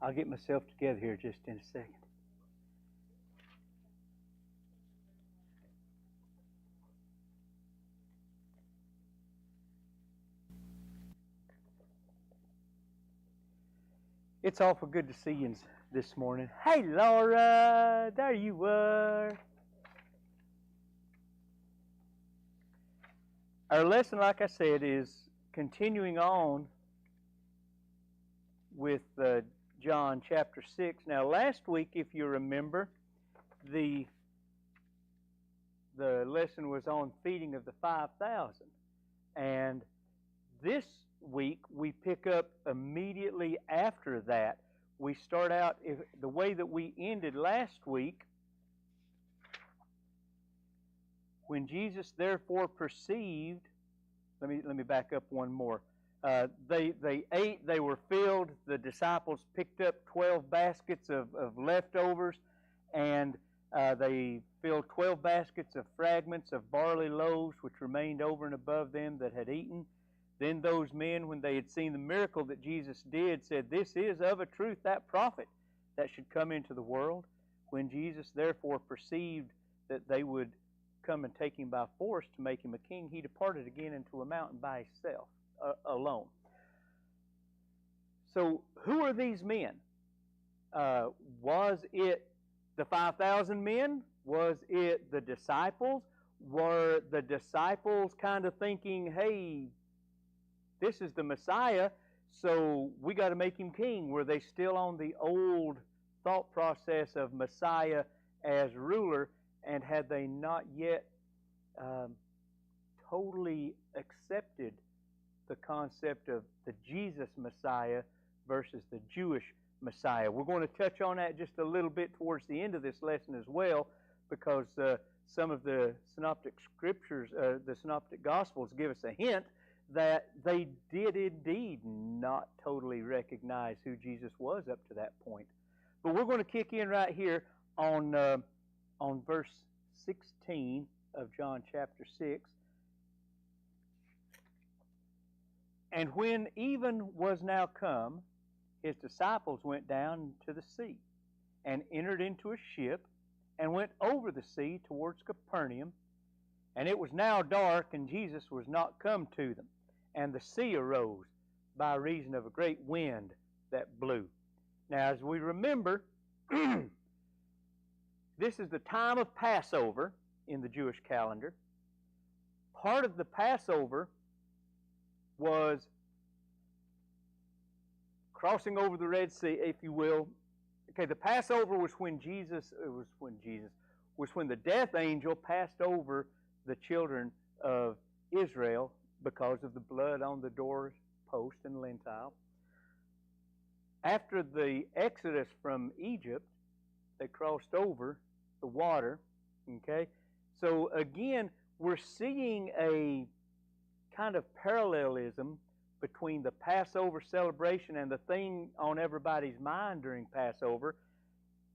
I'll get myself together here just in a second. It's awful good to see you this morning. Hey, Laura, there you were. Our lesson, like I said, is continuing on with John chapter 6. Now, last week, if you remember, the lesson was on feeding of the 5,000. And this week, we pick up immediately after that. We start out the way that we ended last week. When Jesus therefore perceived, let me back up one more. They ate, they were filled. The disciples picked up 12 baskets of leftovers, and they filled 12 baskets of fragments of barley loaves, which remained over and above them that had eaten. Then those men, when they had seen the miracle that Jesus did, said, "This is of a truth that prophet that should come into the world." When Jesus therefore perceived that they would come and take him by force to make him a king, he departed again into a mountain by himself, alone. So who are these men? Was it the 5,000 men? Was it the disciples? Were the disciples kind of thinking, hey, this is the Messiah, so we got to make him king? Were they still on the old thought process of Messiah as ruler? And had they not yet totally accepted the concept of the Jesus Messiah versus the Jewish Messiah? We're going to touch on that just a little bit towards the end of this lesson as well, because some of the synoptic scriptures, the synoptic gospels, give us a hint that they did indeed not totally recognize who Jesus was up to that point. But we're going to kick in right here on verse 16 of John chapter 6. And when even was now come, his disciples went down to the sea, and entered into a ship, and went over the sea towards Capernaum. And it was now dark, and Jesus was not come to them. And the sea arose by reason of a great wind that blew. Now, as we remember, this is the time of Passover in the Jewish calendar. Part of the Passover was crossing over the Red Sea, if you will. Okay, the Passover was when the death angel passed over the children of Israel because of the blood on the doorpost and lintel. After the exodus from Egypt, they crossed over the water. Okay, so again, we're seeing a kind of parallelism between the Passover celebration and the thing on everybody's mind during Passover,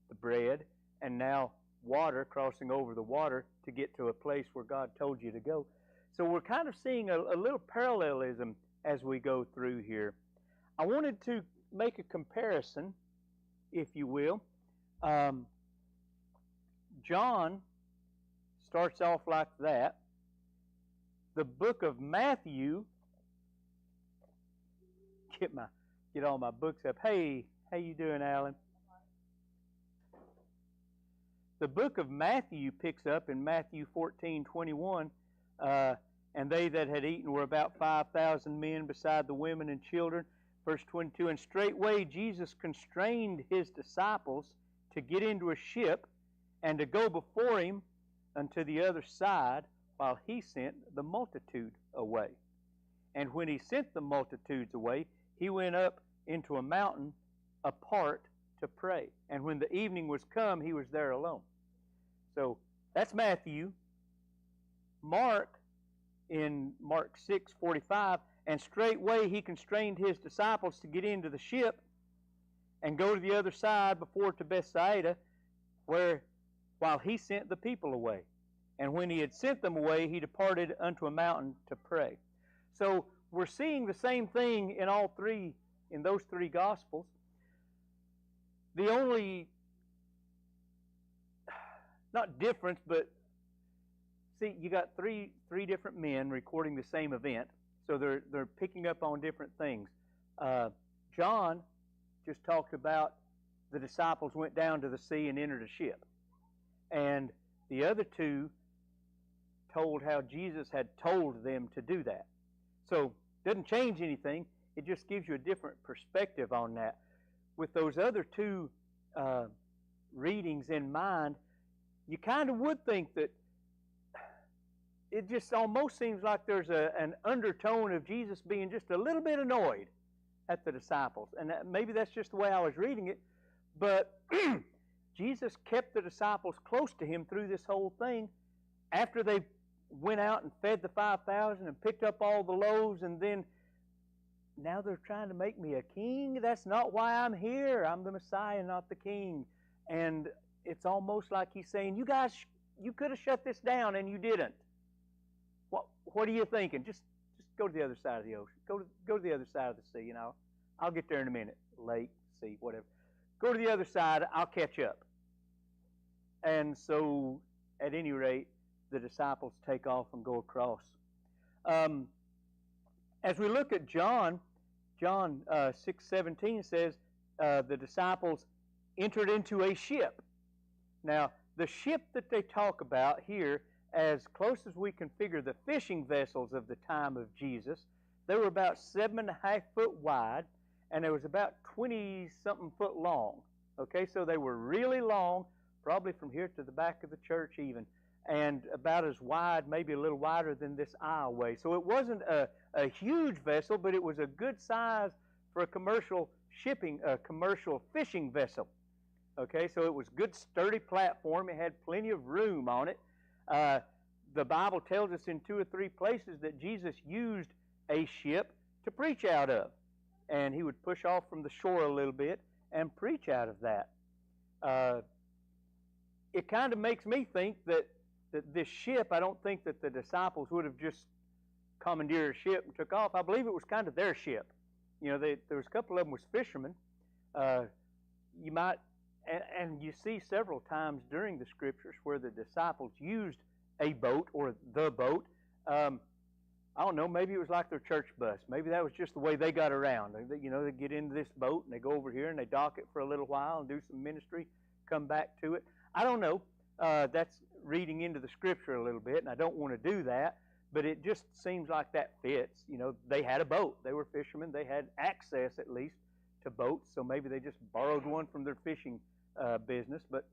the bread, and now water, crossing over the water to get to a place where God told you to go. So we're kind of seeing a little parallelism as we go through here. I wanted to make a comparison, if you will. John starts off like that. The book of Matthew, get all my books up. Hey, how you doing, Alan? The book of Matthew picks up in Matthew 14:21, and they that had eaten were about 5,000 men, beside the women and children. Verse 22, and straightway Jesus constrained his disciples to get into a ship and to go before him unto the other side, while he sent the multitude away. And when he sent the multitudes away, he went up into a mountain apart to pray. And when the evening was come, he was there alone. So that's Matthew. Mark, in Mark 6:45, and straightway he constrained his disciples to get into the ship and go to the other side before to Bethsaida, while he sent the people away. And when he had sent them away, he departed unto a mountain to pray. So we're seeing the same thing in those three Gospels. The only, not difference, but see, you got three different men recording the same event, so they're picking up on different things. John just talked about the disciples went down to the sea and entered a ship, and the other two told how Jesus had told them to do that. So it doesn't change anything. It just gives you a different perspective on that. With those other two readings in mind, you kind of would think that it just almost seems like there's an undertone of Jesus being just a little bit annoyed at the disciples. And maybe that's just the way I was reading it. But Jesus kept the disciples close to him through this whole thing. After they went out and fed the 5,000 and picked up all the loaves, and then now they're trying to make me a king? That's not why I'm here. I'm the Messiah, not the king. And it's almost like he's saying, you guys, you could have shut this down and you didn't. What are you thinking? Just go to the other side of the ocean. Go to the other side of the sea, and I'll get there in a minute. Lake, sea, whatever. Go to the other side. I'll catch up. And so, at any rate, the disciples take off and go across. As we look at John 6:17 says the disciples entered into a ship. Now, the ship that they talk about here, as close as we can figure the fishing vessels of the time of Jesus, they were about 7.5 foot wide, and they was about 20-something foot long. Okay, so they were really long, probably from here to the back of the church even, and about as wide, maybe a little wider than this aisleway. So it wasn't a huge vessel, but it was a good size for a commercial fishing vessel. Okay, so it was good, sturdy platform. It had plenty of room on it. The Bible tells us in 2 or 3 places that Jesus used a ship to preach out of. And he would push off from the shore a little bit and preach out of that. It kind of makes me think that this ship, I don't think that the disciples would have just commandeered a ship and took off. I believe it was kind of their ship. You know, there was a couple of them was fishermen. You might, and you see several times during the Scriptures where the disciples used a boat or the boat. I don't know, maybe it was like their church bus. Maybe that was just the way they got around. They get into this boat and they go over here and they dock it for a little while and do some ministry, come back to it. I don't know. That's reading into the Scripture a little bit, and I don't want to do that, but it just seems like that fits. You know, they had a boat. They were fishermen. They had access, at least, to boats, so maybe they just borrowed one from their fishing business, but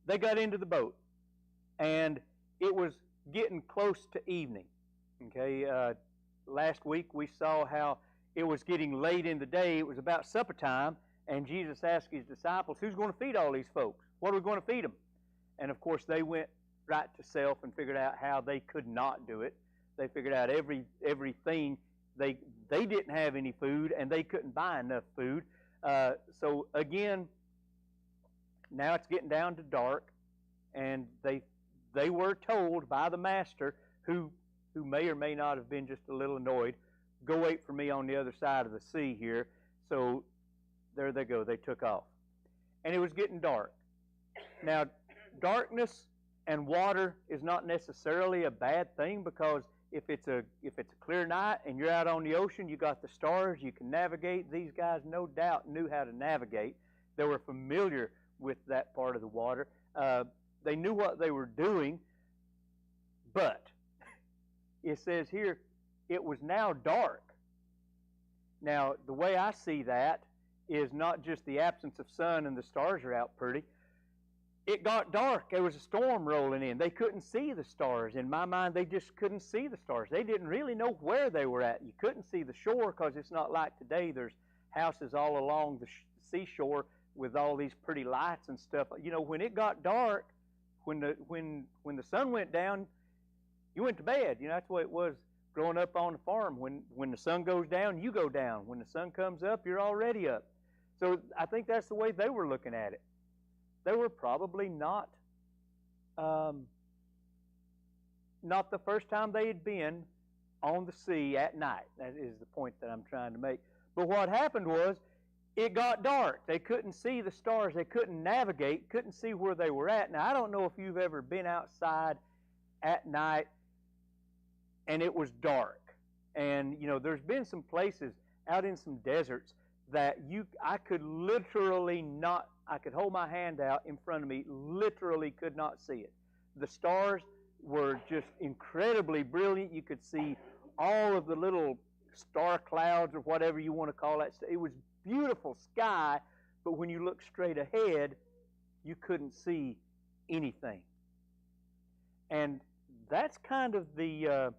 they got into the boat, and it was getting close to evening. Okay, last week we saw how it was getting late in the day. It was about supper time, and Jesus asked his disciples, who's going to feed all these folks? What are we going to feed them? And of course they went right to self and figured out how they could not do it. They figured out everything. They didn't have any food, and they couldn't buy enough food. So again, now it's getting down to dark, and they were told by the master, who may or may not have been just a little annoyed, go wait for me on the other side of the sea here. So there they go. They took off. And it was getting dark. Now, darkness and water is not necessarily a bad thing, because if it's a clear night and you're out on the ocean, you got the stars, you can navigate. These guys no doubt knew how to navigate. They were familiar with that part of the water. They knew what they were doing, but it says here, it was now dark. Now, the way I see that is not just the absence of sun and the stars are out pretty. It got dark. There was a storm rolling in. They couldn't see the stars. In my mind, they just couldn't see the stars. They didn't really know where they were at. You couldn't see the shore, because it's not like today. There's houses all along the seashore with all these pretty lights and stuff. You know, when it got dark, when the sun went down, you went to bed. You know, that's the way it was growing up on the farm. When the sun goes down, you go down. When the sun comes up, you're already up. So I think that's the way they were looking at it. They were probably not the first time they had been on the sea at night. That is the point that I'm trying to make. But what happened was, it got dark. They couldn't see the stars. They couldn't navigate, couldn't see where they were at. Now, I don't know if you've ever been outside at night and it was dark. And, you know, there's been some places out in some deserts that I could literally not, I could hold my hand out in front of me, literally could not see it. The stars were just incredibly brilliant. You could see all of the little star clouds or whatever you want to call that. It was beautiful sky, but when you looked straight ahead, you couldn't see anything. And that's kind of the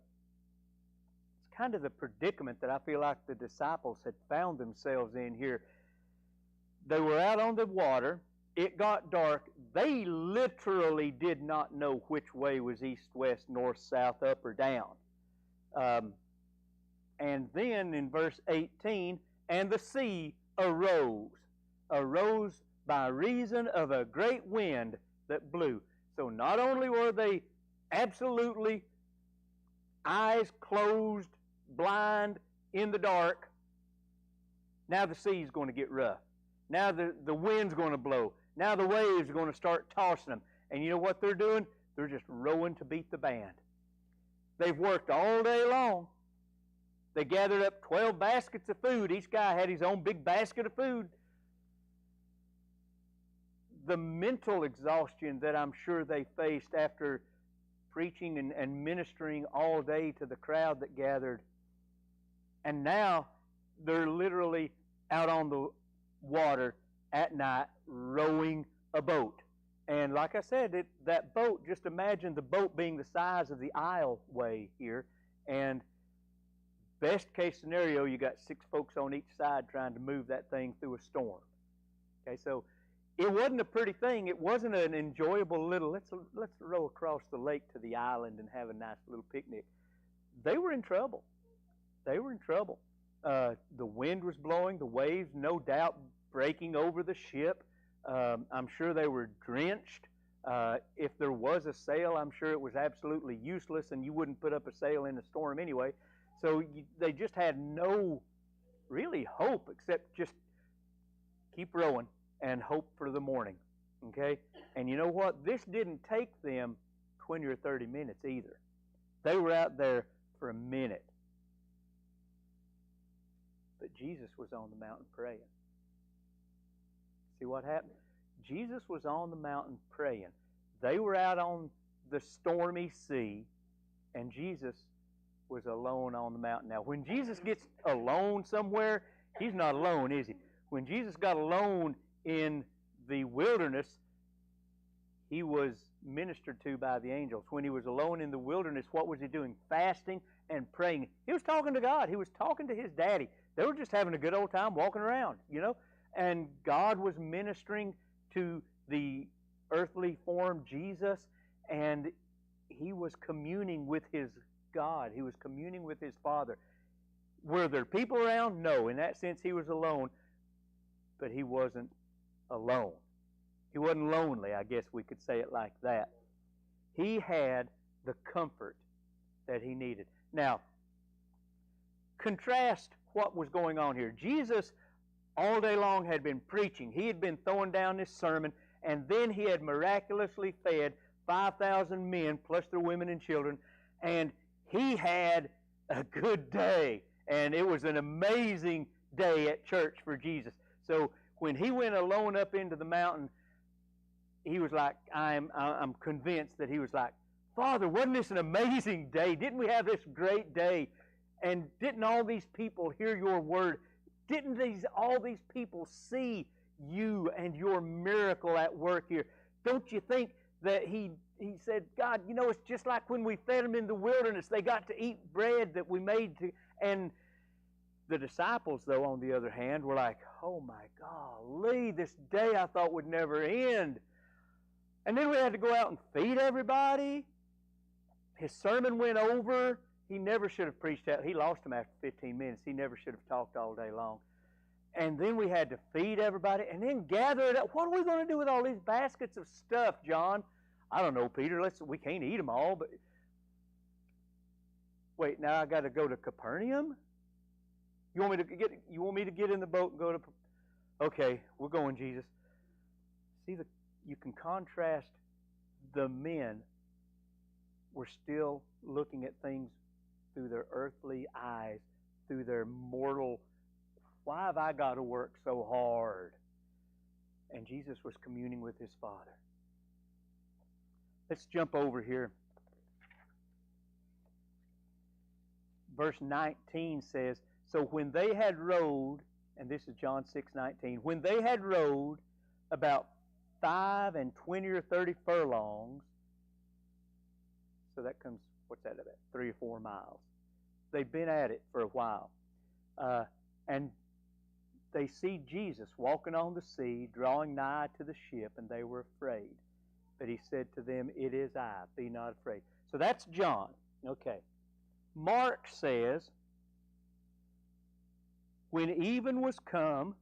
predicament that I feel like the disciples had found themselves in here. They were out on the water. It got dark. They literally did not know which way was east, west, north, south, up, or down. And then in verse 18, and the sea arose by reason of a great wind that blew. So not only were they absolutely eyes closed, blind, in the dark, now the sea's going to get rough. Now the wind's going to blow. Now the waves are going to start tossing them. And you know what they're doing? They're just rowing to beat the band. They've worked all day long. They gathered up 12 baskets of food. Each guy had his own big basket of food. The mental exhaustion that I'm sure they faced after preaching and ministering all day to the crowd that gathered. And now they're literally out on the water at night rowing a boat. And like I said, that boat, just imagine the boat being the size of the aisleway here. And best case scenario, you got 6 folks on each side trying to move that thing through a storm. Okay, so it wasn't a pretty thing. It wasn't an enjoyable little, let's row across the lake to the island and have a nice little picnic. They were in trouble. They were in trouble. The wind was blowing, the waves, no doubt, breaking over the ship. I'm sure they were drenched. If there was a sail, I'm sure it was absolutely useless, and you wouldn't put up a sail in a storm anyway. So they just had no really hope except just keep rowing and hope for the morning. Okay? And you know what? This didn't take them 20 or 30 minutes either. They were out there for a minute. But Jesus was on the mountain praying. See what happened? Jesus was on the mountain praying. They were out on the stormy sea, and Jesus was alone on the mountain. Now, when Jesus gets alone somewhere, he's not alone, is he? When Jesus got alone in the wilderness, he was ministered to by the angels. When he was alone in the wilderness, what was he doing? Fasting and praying. He was talking to God. He was talking to his daddy. They were just having a good old time walking around, you know. And God was ministering to the earthly form Jesus, and he was communing with his God. He was communing with his Father. Were there people around? No. In that sense, he was alone, but he wasn't alone. He wasn't lonely, I guess we could say it like that. He had the comfort that he needed. Now, contrast what was going on here. Jesus, all day long, had been preaching. He had been throwing down this sermon, and then he had miraculously fed 5,000 men, plus their women and children, and he had a good day. And it was an amazing day at church for Jesus. So when he went alone up into the mountain, he was like, I'm convinced that he was like, Father, wasn't this an amazing day? Didn't we have this great day? And didn't all these people hear your word? Didn't all these people see you and your miracle at work here? Don't you think that he said, God, you know, it's just like when we fed them in the wilderness. They got to eat bread that we made. And the disciples, though, on the other hand, were like, oh my golly, this day I thought would never end. And then we had to go out and feed everybody. His sermon went over. He never should have preached out. He lost him after 15 minutes. He never should have talked all day long. And then we had to feed everybody and then gather it up. What are we going to do with all these baskets of stuff, John? I don't know, Peter. We can't eat them all. But wait, now I got to go to Capernaum? You want me to get in the boat and go to? Okay, we're going, Jesus. See, you can contrast the men were still looking at things through their earthly eyes, through their mortal, why have I got to work so hard? And Jesus was communing with his Father. Let's jump over here. Verse 19 says, so when they had rowed, and this is John 6:19, when they had rowed about 25 or 30 furlongs, so that comes, what's that about, 3 or 4 miles. They've been at it for a while. And they see Jesus walking on the sea, drawing nigh to the ship, and they were afraid. But he said to them, it is I, be not afraid. So that's John. Okay. Mark says, when even was come,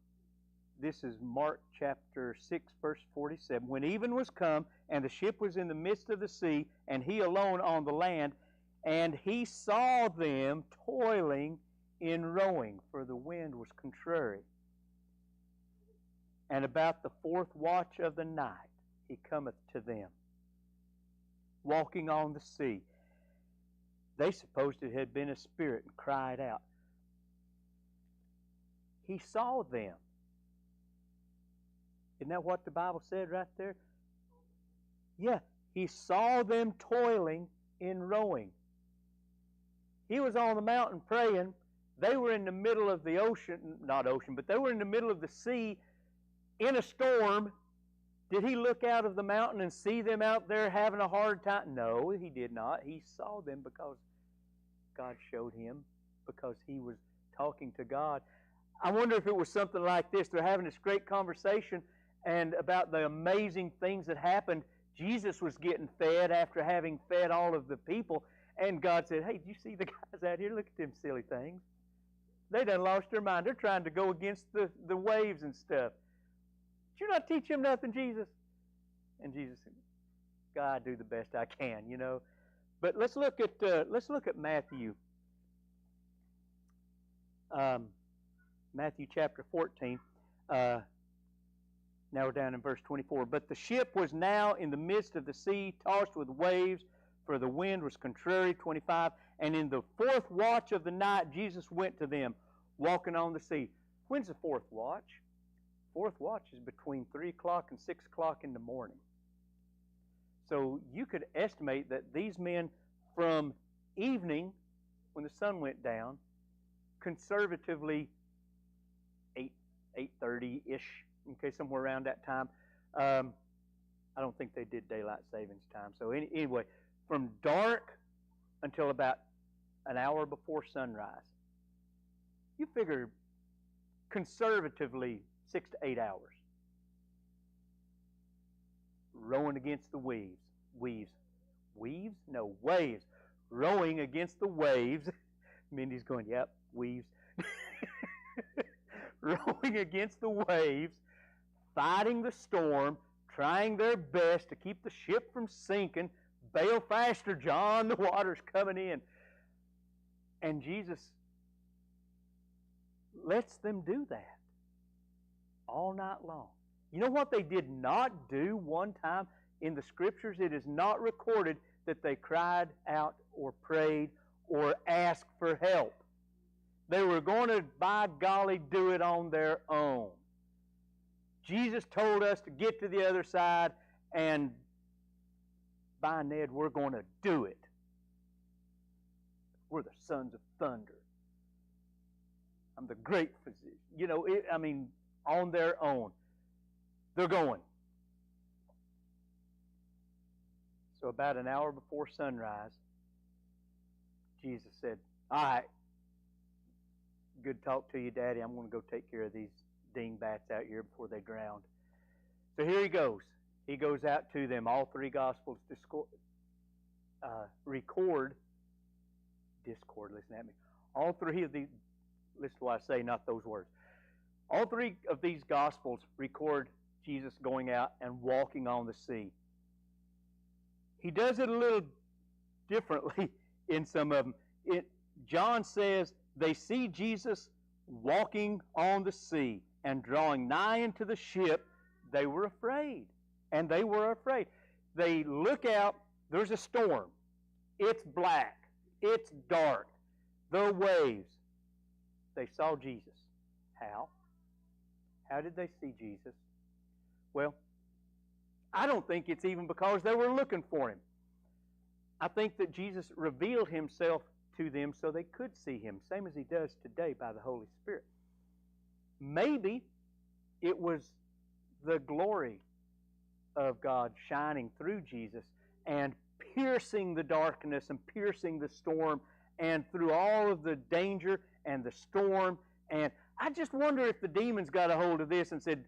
this is Mark chapter 6, verse 47, when even was come, and the ship was in the midst of the sea, and he alone on the land, and he saw them toiling in rowing, for the wind was contrary. And about the 4th watch of the night, he cometh to them, walking on the sea. They supposed it had been a spirit and cried out. He saw them. Isn't that what the Bible said right there? Yeah, he saw them toiling in rowing. He was on the mountain praying. They were in the middle of the ocean, not ocean, but they were in the middle of the sea in a storm. Did he look out of the mountain and see them out there having a hard time? No, he did not. He saw them because God showed him, because he was talking to God. I wonder if it was something like this. They're having this great conversation and about the amazing things that happened. Jesus was getting fed after having fed all of the people. And God said, hey, do you see the guys out here? Look at them silly things. They done lost their mind. They're trying to go against the waves and stuff. Did you not teach them nothing, Jesus? And Jesus said, God, I do the best I can, you know. But let's look at Matthew. Matthew chapter 14. Now we're down in verse 24. But the ship was now in the midst of the sea, tossed with waves, for the wind was contrary. 25. And in the 4th watch of the night, Jesus went to them, walking on the sea. When's the 4th watch? 4th watch is between 3 o'clock and 6 o'clock in the morning. So you could estimate that these men from evening, when the sun went down, conservatively 8:30-ish, okay, somewhere around that time. I don't think they did daylight savings time. So anyway, from dark until about an hour before sunrise. You figure conservatively 6 to 8 hours. Rowing against the waves. Weaves? No, waves. Rowing against the waves. Mindy's going, yep, weaves. Rowing against the waves, fighting the storm, trying their best to keep the ship from sinking. Bail faster, John, the water's coming in. And Jesus lets them do that all night long. You know what they did not do one time in the Scriptures? It is not recorded that they cried out or prayed or asked for help. They were going to, by golly, do it on their own. Jesus told us to get to the other side, and by Ned, we're going to do it. We're the sons of thunder. I'm the great physician. You know, on their own. They're going. So about an hour before sunrise, Jesus said, all right, good talk to you, Daddy. I'm going to go take care of these dingbats out here before they drown. So here he goes. He goes out to them. All 3 Gospels record discord. Listen at me. All 3 of these, listen to what I say, not those words. All 3 of these Gospels record Jesus going out and walking on the sea. He does it a little differently in some of them. John says they see Jesus walking on the sea. and drawing nigh into the ship, they were afraid. And they were afraid. They look out, there's a storm. It's black. It's dark. The waves. They saw Jesus. How? How did they see Jesus? Well, I don't think it's even because they were looking for him. I think that Jesus revealed himself to them so they could see him, same as he does today by the Holy Spirit. Maybe it was the glory of God shining through Jesus and piercing the darkness and piercing the storm and through all of the danger and the storm. And I just wonder if the demons got a hold of this and said,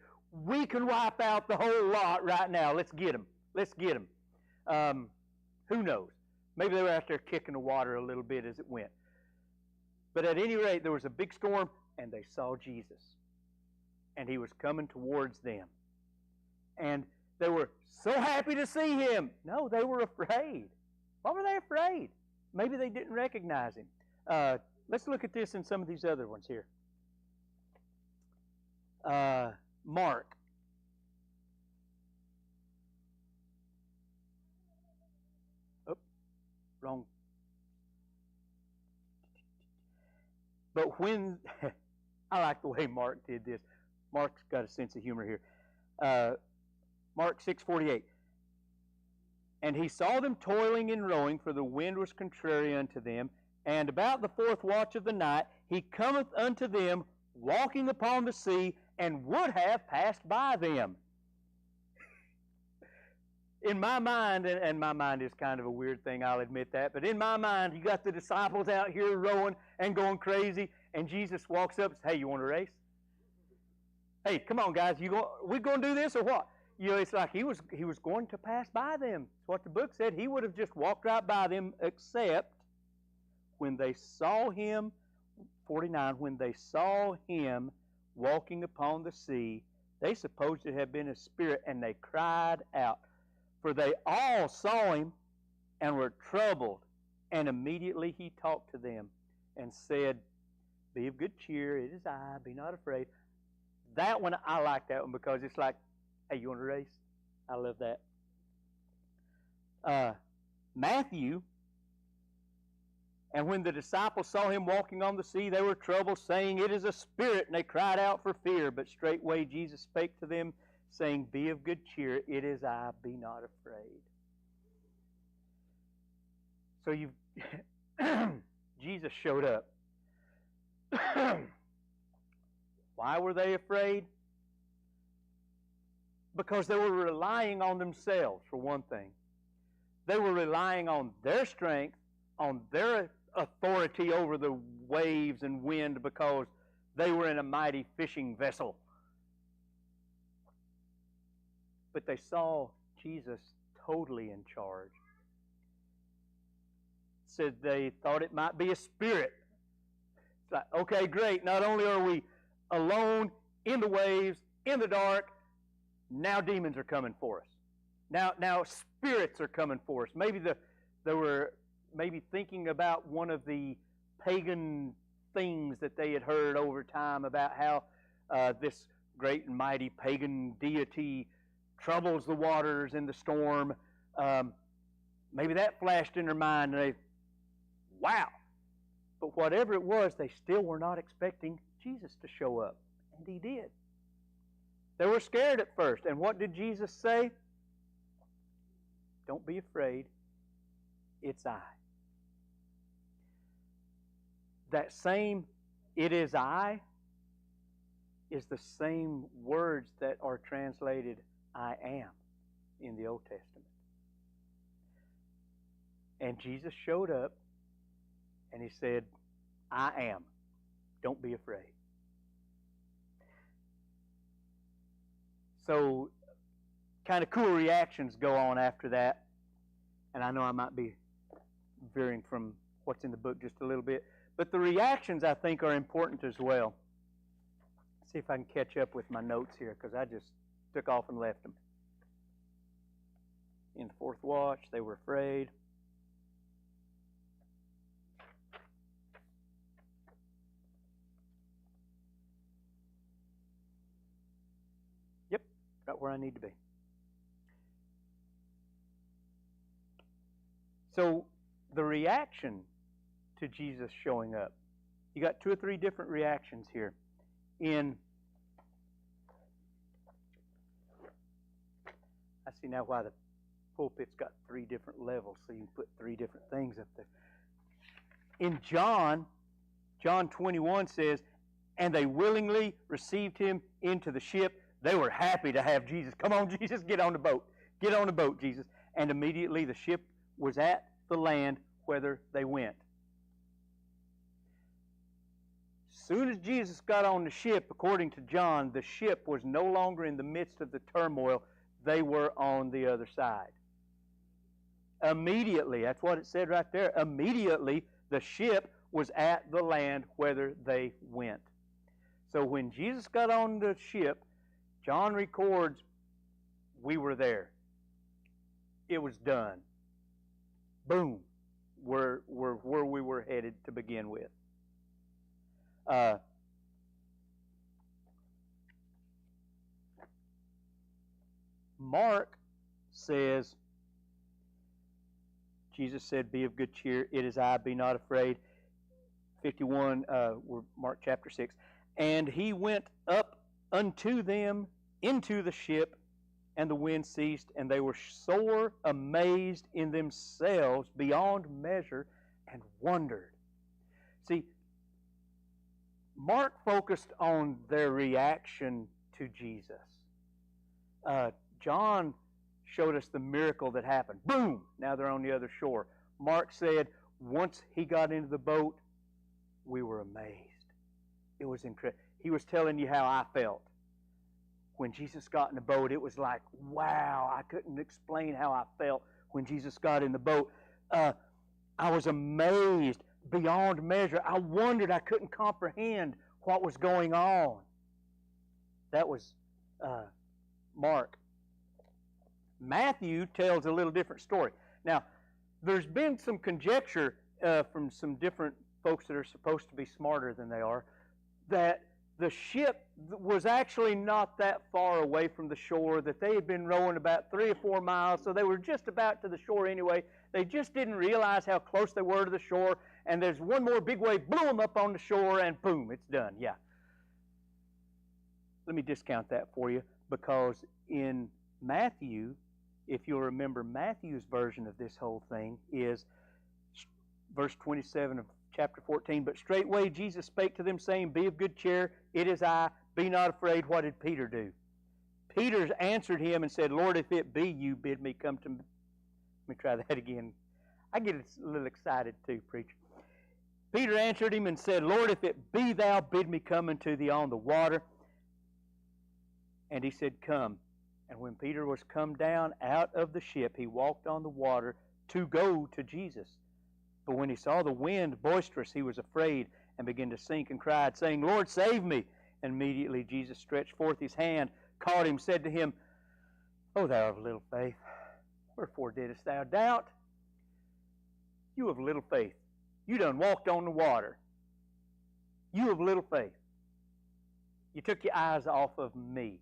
we can wipe out the whole lot right now. Let's get them. Let's get them. Who knows? Maybe they were out there kicking the water a little bit as it went. But at any rate, there was a big storm, and they saw Jesus. And he was coming towards them. And they were so happy to see him. No, they were afraid. Why were they afraid? Maybe they didn't recognize him. Let's look at this in some of these other ones here. Mark. Wrong. But when, I like the way Mark did this. Mark's got a sense of humor here. Mark 6:48. And he saw them toiling and rowing, for the wind was contrary unto them. And about the fourth watch of the night, he cometh unto them, walking upon the sea, and would have passed by them. In my mind, and my mind is kind of a weird thing, I'll admit that, but in my mind, you got the disciples out here rowing and going crazy, and Jesus walks up and says, hey, you want to race? Hey, come on, guys, we going to do this or what? You know, it's like he was going to pass by them. That's what the book said. He would have just walked right by them, except when they saw him, 49, when they saw him walking upon the sea, they supposed it had been a spirit, and they cried out. For they all saw him and were troubled. And immediately he talked to them and said, be of good cheer, it is I, be not afraid. That one, I like that one because it's like, hey, you want to race? I love that. Matthew, and when the disciples saw him walking on the sea, they were troubled, saying, it is a spirit, and they cried out for fear. But straightway Jesus spake to them, saying, be of good cheer, it is I, be not afraid. So Jesus showed up. Why were they afraid? Because they were relying on themselves, for one thing. They were relying on their strength, on their authority over the waves and wind, because they were in a mighty fishing vessel. But they saw Jesus totally in charge. Said they thought it might be a spirit. It's like, okay, great. Not only are we alone in the waves, in the dark, now demons are coming for us. Now spirits are coming for us. Maybe they were thinking about one of the pagan things that they had heard over time about how this great and mighty pagan deity troubles the waters in the storm. Maybe that flashed in their mind, and they, wow. But whatever it was, they still were not expecting Jesus to show up. And he did. They were scared at first. And what did Jesus say? Don't be afraid. It's I. That same, it is I, is the same words that are translated I am in the Old Testament. And Jesus showed up and he said, I am. Don't be afraid. So, kind of cool reactions go on after that. And I know I might be veering from what's in the book just a little bit. But the reactions, I think, are important as well. Let's see if I can catch up with my notes here, because I just took off and left them. In the fourth watch, they were afraid. Right where I need to be. So the reaction to Jesus showing up, you got 2 or 3 different reactions here. I see now why the pulpit's got 3 different levels, so you can put 3 different things up there. In John 21 says, and they willingly received him into the ship. They were happy to have Jesus. Come on, Jesus, get on the boat. Get on the boat, Jesus. And immediately the ship was at the land whither they went. Soon as Jesus got on the ship, according to John, the ship was no longer in the midst of the turmoil. They were on the other side. Immediately, that's what it said right there. Immediately, the ship was at the land whither they went. So when Jesus got on the ship, John records, we were there. It was done. Boom. We're where we were headed to begin with. Mark says, Jesus said, be of good cheer, it is I, be not afraid. 51, Mark chapter 6. And he went up unto them into the ship, and the wind ceased, and they were sore amazed in themselves beyond measure, and wondered. See, Mark focused on their reaction to Jesus. John showed us the miracle that happened. Boom! Now they're on the other shore. Mark said, once he got into the boat, we were amazed. It was incredible. He was telling you how I felt. When Jesus got in the boat, it was like, wow, I couldn't explain how I felt when Jesus got in the boat. I was amazed beyond measure. I wondered, I couldn't comprehend what was going on. That was Mark. Matthew tells a little different story. Now, there's been some conjecture from some different folks that are supposed to be smarter than they are, that the ship was actually not that far away from the shore, that they had been rowing about 3 or 4 miles, so they were just about to the shore anyway. They just didn't realize how close they were to the shore, and there's one more big wave, blew them up on the shore, and boom, it's done. Yeah. Let me discount that for you, because in Matthew, if you'll remember, Matthew's version of this whole thing is verse 27 of chapter 14. But straightway Jesus spake to them, saying, be of good cheer, it is I, be not afraid. What did Peter do? Peter answered him and said, Lord, if it be you, bid me come to me. Let me try that again. I get a little excited too, preacher. Peter answered him and said, Lord, if it be thou, bid me come unto thee on the water. And he said, come. And when Peter was come down out of the ship, he walked on the water to go to Jesus. But when he saw the wind boisterous, he was afraid and began to sink and cried, saying, Lord, save me. And immediately Jesus stretched forth his hand, caught him, said to him, O thou of little faith, wherefore didst thou doubt? You of little faith. You done walked on the water. You of little faith. You took your eyes off of me.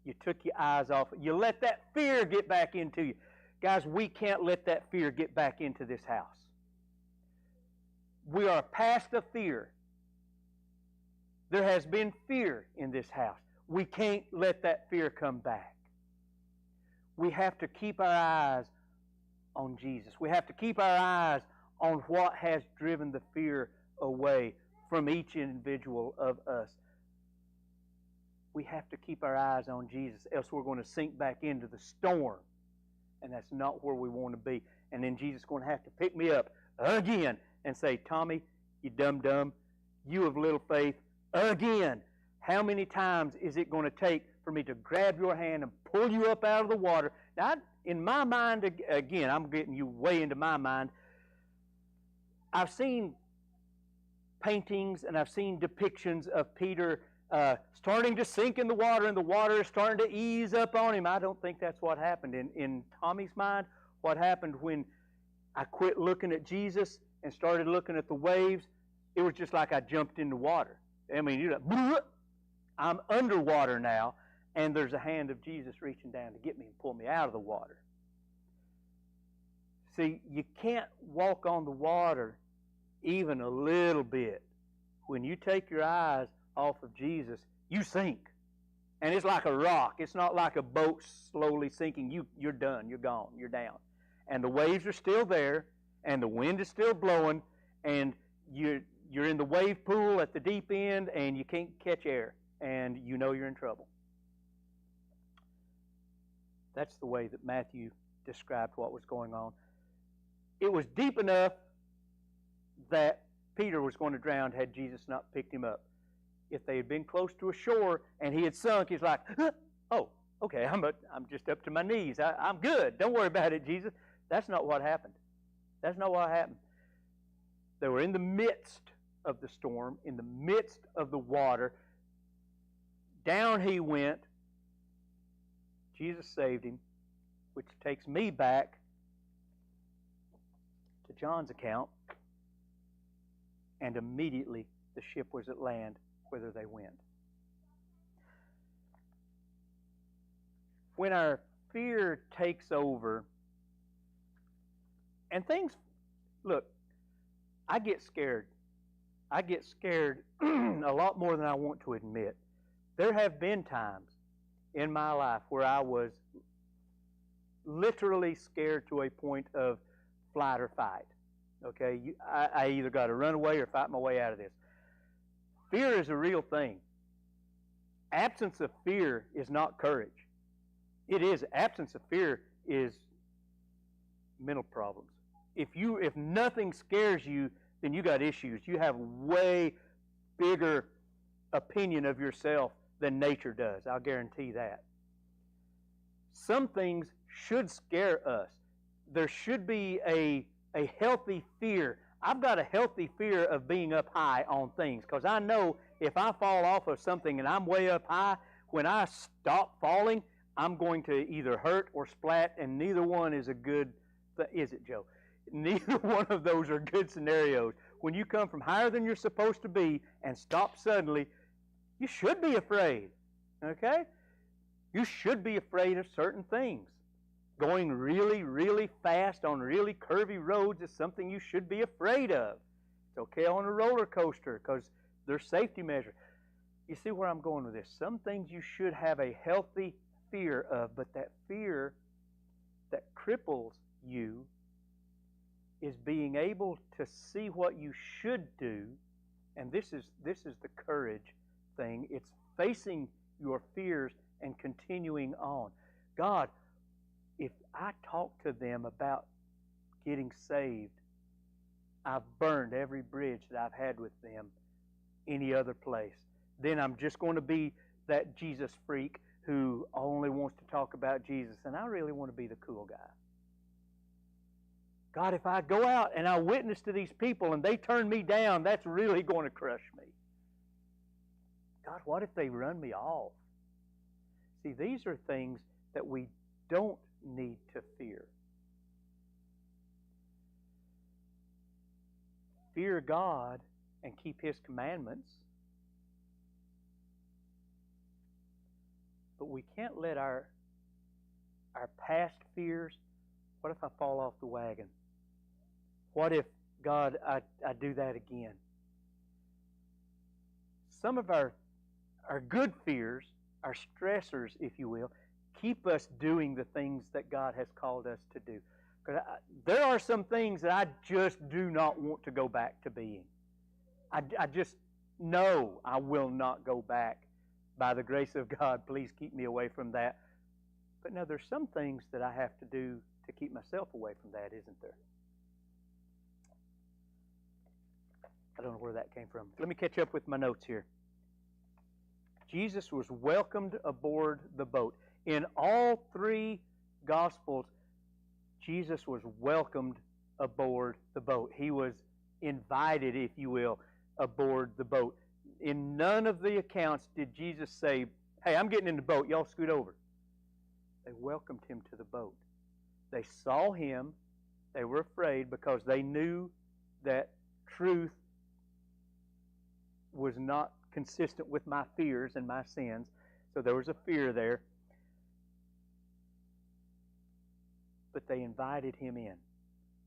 You took your eyes off. You let that fear get back into you. Guys, we can't let that fear get back into this house. We are past the fear. There has been fear in this house. We can't let that fear come back. We have to keep our eyes on Jesus. We have to keep our eyes on what has driven the fear away from each individual of us. We have to keep our eyes on Jesus, else we're going to sink back into the storm. And that's not where we want to be. And then Jesus is going to have to pick me up again and say, Tommy, you dum-dum, you of little faith, again. How many times is it going to take for me to grab your hand and pull you up out of the water? Now, in my mind, again, I'm getting you way into my mind. I've seen paintings and I've seen depictions of Peter starting to sink in the water, and the water is starting to ease up on him. I don't think that's what happened. In Tommy's mind, what happened when I quit looking at Jesus and started looking at the waves, it was just like I jumped in the water. I mean, I'm underwater now, and there's a hand of Jesus reaching down to get me and pull me out of the water. See, you can't walk on the water even a little bit. When you take your eyes off of Jesus, you sink. And it's like a rock. It's not like a boat slowly sinking. You're done. You're gone. You're down. And the waves are still there, and the wind is still blowing, and you're in the wave pool at the deep end, and you can't catch air, and you know you're in trouble. That's the way that Matthew described what was going on. It was deep enough that Peter was going to drown had Jesus not picked him up. If they had been close to a shore and he had sunk, he's like, oh, okay, I'm just up to my knees. I'm good. Don't worry about it, Jesus. That's not what happened. That's not what happened. They were in the midst of the storm, in the midst of the water. Down he went. Jesus saved him, which takes me back to John's account. And immediately the ship was at land whither they went. When our fear takes over, and things, look, I get scared. I get scared a lot more than I want to admit. There have been times in my life where I was literally scared to a point of flight or fight. Okay, I either got to run away or fight my way out of this. Fear is a real thing. Absence of fear is not courage. It is. Absence of fear is mental problems. If nothing scares you, then you got issues. You have way bigger opinion of yourself than nature does. I'll guarantee that. Some things should scare us. There should be a healthy fear. I've got a healthy fear of being up high on things because I know if I fall off of something and I'm way up high, when I stop falling, I'm going to either hurt or splat, and neither one is a good, is it, Joe? Neither one of those are good scenarios. When you come from higher than you're supposed to be and stop suddenly, you should be afraid, okay? You should be afraid of certain things. Going really, really fast on really curvy roads is something you should be afraid of. It's okay on a roller coaster because there's safety measures. You see where I'm going with this? Some things you should have a healthy fear of, but that fear that cripples you is being able to see what you should do, and this is the courage thing. It's facing your fears and continuing on. God, if I talk to them about getting saved, I've burned every bridge that I've had with them any other place. Then I'm just going to be that Jesus freak who only wants to talk about Jesus, and I really want to be the cool guy. God, if I go out and I witness to these people and they turn me down, that's really going to crush me. God, what if they run me off? See, these are things that we don't need to fear. Fear God and keep His commandments. But we can't let our past fears, what if I fall off the wagon? What if, God, I do that again? Some of our good fears, our stressors, if you will, keep us doing the things that God has called us to do. Because there are some things that I just do not want to go back to being. I just know I will not go back. By the grace of God, please keep me away from that. But now there's some things that I have to do to keep myself away from that, isn't there? I don't know where that came from. Let me catch up with my notes here. Jesus was welcomed aboard the boat. In all three Gospels, Jesus was welcomed aboard the boat. He was invited, if you will, aboard the boat. In none of the accounts did Jesus say, hey, I'm getting in the boat, y'all scoot over. They welcomed him to the boat. They saw him. They were afraid because they knew that truth was not consistent with my fears and my sins. So there was a fear there. But they invited him in,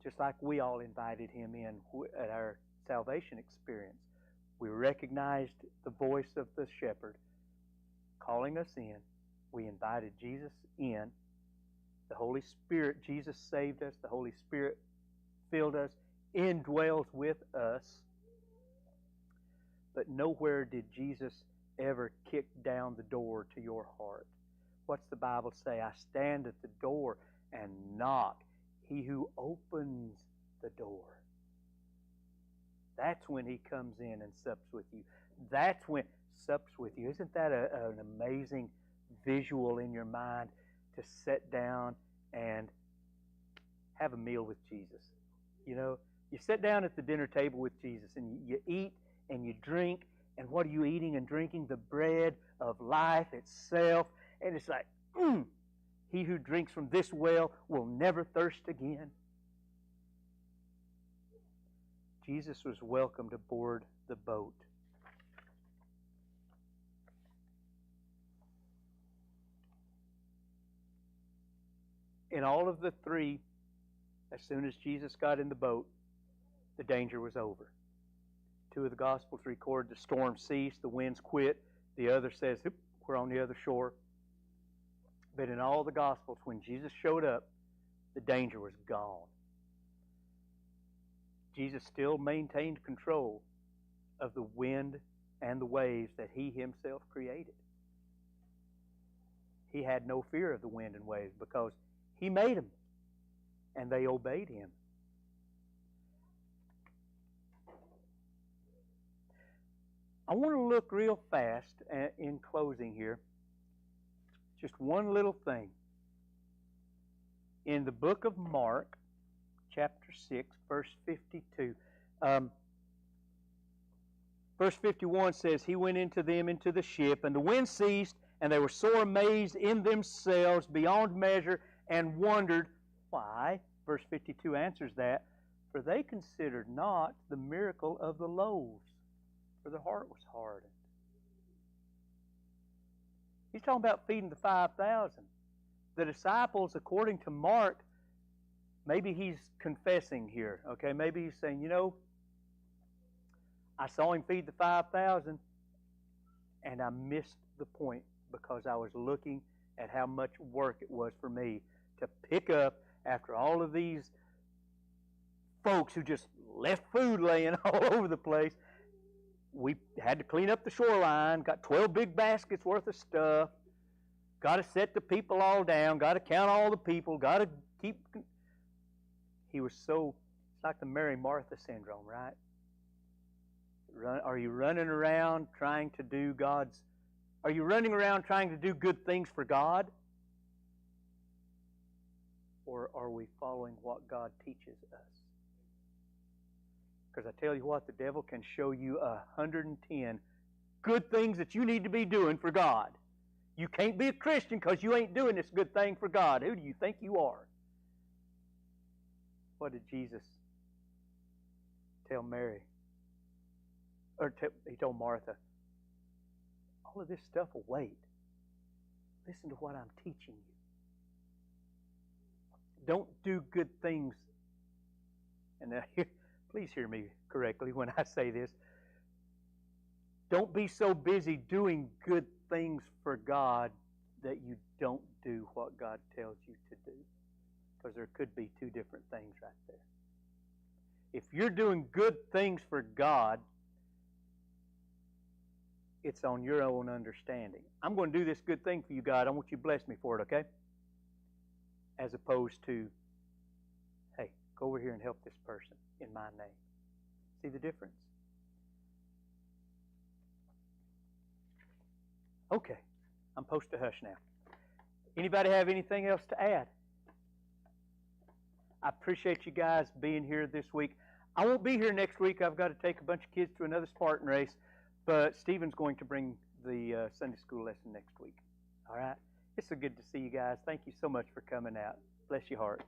just like we all invited him in at our salvation experience. We recognized the voice of the shepherd calling us in. We invited Jesus in. The Holy Spirit, Jesus saved us. The Holy Spirit filled us, indwells with us. But nowhere did Jesus ever kick down the door to your heart. What's the Bible say? I stand at the door and knock. He who opens the door. That's when he comes in and sups with you. That's when sups with you. Isn't that an amazing visual in your mind to sit down and have a meal with Jesus? You know, you sit down at the dinner table with Jesus and you eat and you drink, and what are you eating and drinking? The bread of life itself. And it's like, he who drinks from this well will never thirst again. Jesus was welcomed aboard the boat. In all of the three, as soon as Jesus got in the boat, the danger was over. Two of the Gospels record the storm ceased, the winds quit. The other says, we're on the other shore. But in all the Gospels, when Jesus showed up, the danger was gone. Jesus still maintained control of the wind and the waves that he himself created. He had no fear of the wind and waves because he made them, and they obeyed him. I want to look real fast in closing here. Just one little thing. In the book of Mark, chapter 6, verse 52, verse 51 says, he went into them into the ship, and the wind ceased, and they were sore amazed in themselves beyond measure, and wondered why. Verse 52 answers that, for they considered not the miracle of the loaves, for their heart was hardened. He's talking about feeding the 5,000. The disciples, according to Mark, maybe he's confessing here, okay? Maybe he's saying, you know, I saw him feed the 5,000, and I missed the point because I was looking at how much work it was for me to pick up after all of these folks who just left food laying all over the place. We had to clean up the shoreline, got 12 big baskets worth of stuff, got to set the people all down, got to count all the people, got to keep... He was so... It's like the Mary Martha syndrome, right? Are you running around trying to do God's... Are you running around trying to do good things for God? Or are we following what God teaches us? Because I tell you what, the devil can show you 110 good things that you need to be doing for God. You can't be a Christian because you ain't doing this good thing for God. Who do you think you are? What did Jesus tell Mary? He told Martha, all of this stuff will wait. Listen to what I'm teaching you. Don't do good things. And please hear me correctly when I say this. Don't be so busy doing good things for God that you don't do what God tells you to do. Because there could be two different things right there. If you're doing good things for God, it's on your own understanding. I'm going to do this good thing for you, God. I want you to bless me for it, okay? As opposed to, hey, go over here and help this person in my name. See the difference? Okay, I'm supposed to hush now. Anybody have anything else to add? I appreciate you guys being here this week. I won't be here next week. I've got to take a bunch of kids to another Spartan race, but Stephen's going to bring the Sunday school lesson next week. All right? It's so good to see you guys. Thank you so much for coming out. Bless your heart.